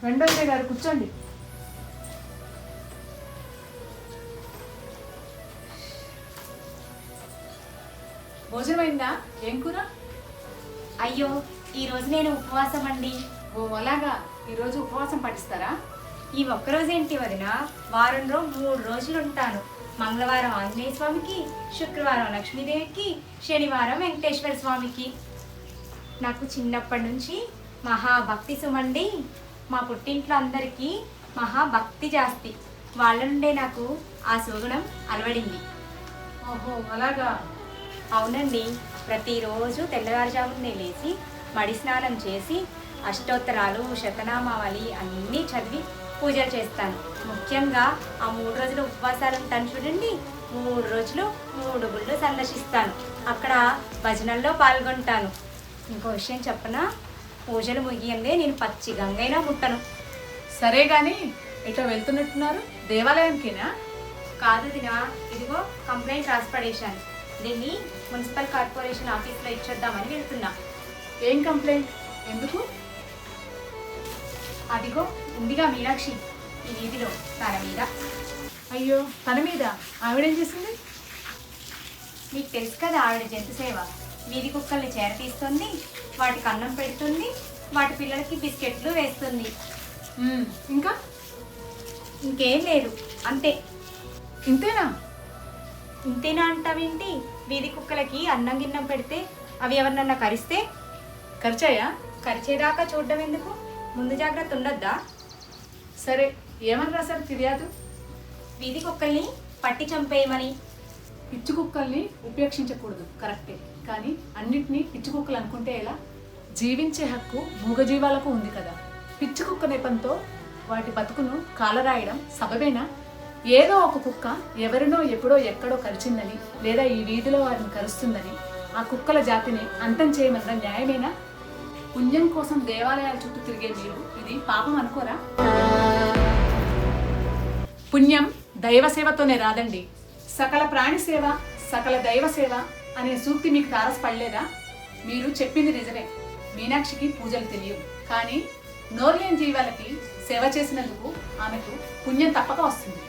వెండయ్య గారు కూర్చోండి. భోజనం అయిందా? ఏం కూర? అయ్యో ఈరోజు నేను ఉపవాసం అండి. ఓ అలాగా, ఈరోజు ఉపవాసం పట్టిస్తారా? ఈ ఒక్కరోజేంటి వదిన, వారంలో 3 రోజులు ఉంటాను. మంగళవారం ఆంజనేయ స్వామికి, శుక్రవారం లక్ష్మీదేవికి, శనివారం వెంకటేశ్వర స్వామికి. నాకు చిన్నప్పటి నుంచి మహాభక్తి సుమండి. మా పుట్టింట్లో అందరికీ మహాభక్తి జాస్తి. వాళ్ళ నుండే నాకు ఆ సుగుణం అలవడింది. ఓహో అలాగా. అవునండి, ప్రతిరోజు తెల్లవారుజామునే లేచి మడి స్నానం చేసి అష్టోత్తరాలు శతనామావళి అన్నీ చదివి పూజలు చేస్తాను. ముఖ్యంగా ఆ 3 రోజులు ఉపవాసాలు ఉంటాను చూడండి. 3 రోజులు 3 గుళ్ళు సందర్శిస్తాను. అక్కడ భజనల్లో పాల్గొంటాను. ఇంకో విషయం చెప్పనా, పూజలు ముగియందే నేను పచ్చి గంగైనా ముట్టను. సరే గాని ఎటో వెళ్తున్నట్టున్నారు, దేవాలయానికేనా? కాదు దినా, ఇదిగో కంప్లైంట్ రాసి పడేశాను. దీన్ని మున్సిపల్ కార్పొరేషన్ ఆఫీస్లో ఇచ్చొద్దామని వెళ్తున్నా. ఏం కంప్లైంట్? ఎందుకు? అదిగో ఉందిగా మీనాక్షి ఈ వీధిలో, తన మీద. అయ్యో, తన మీద? ఆవిడేం చేసింది? మీకు తెలుసు కదా ఆవిడ జంతు సేవ. వీధి కుక్కల్ని చేరతీస్తుంది, వాటికి అన్నం పెడుతుంది, వాటి పిల్లలకి బిస్కెట్లు వేస్తుంది. ఇంకా? ఇంకేం లేదు, అంతే. ఇంతేనా? ఇంతేనా అంటావేంటి? వీధి కుక్కలకి అన్నం గిన్నం పెడితే అవి ఎవరినన్నా కరిస్తే? ఖర్చయ్యా? కరిచేదాకా చూడడం ఎందుకు? ముందు జాగ్రత్త ఉండొద్దా? సరే, ఏమని రాశారు ఫిర్యాదు? వీధి కుక్కల్ని పట్టి చంపేయమని. పిచ్చి కుక్కల్ని ఉపేక్షించకూడదు, కరెక్టే. కానీ అన్నిటినీ పిచ్చి కుక్కలు అనుకుంటే ఎలా? జీవించే హక్కు మూగజీవాలకు ఉంది కదా. పిచ్చి కుక్క నెపంతో వాటి బతుకును కాలరాయడం సబబేనా? ఏదో ఒక కుక్క ఎవరినో ఎప్పుడో ఎక్కడో కరిచిందని, లేదా ఈ వీధిలో వారిని కరుస్తుందని ఆ కుక్కల జాతిని అంతం చేయమనడం న్యాయమేనా? పుణ్యం కోసం దేవాలయాల చుట్టూ తిరిగే మీరు ఇది పాపం అనుకోరా? పుణ్యం దైవ సేవతోనే రాదండి. సకల ప్రాణి సేవ, సకల దైవ సేవ అనే సూక్తి మీకు తారసపడలేదా? మీరు చెప్పింది నిజమే, మీనాక్షికి పూజలు తెలియవు. కానీ నోర్లేని జీవాలకి సేవ చేసినందుకు ఆమెకు పుణ్యం తప్పక వస్తుంది.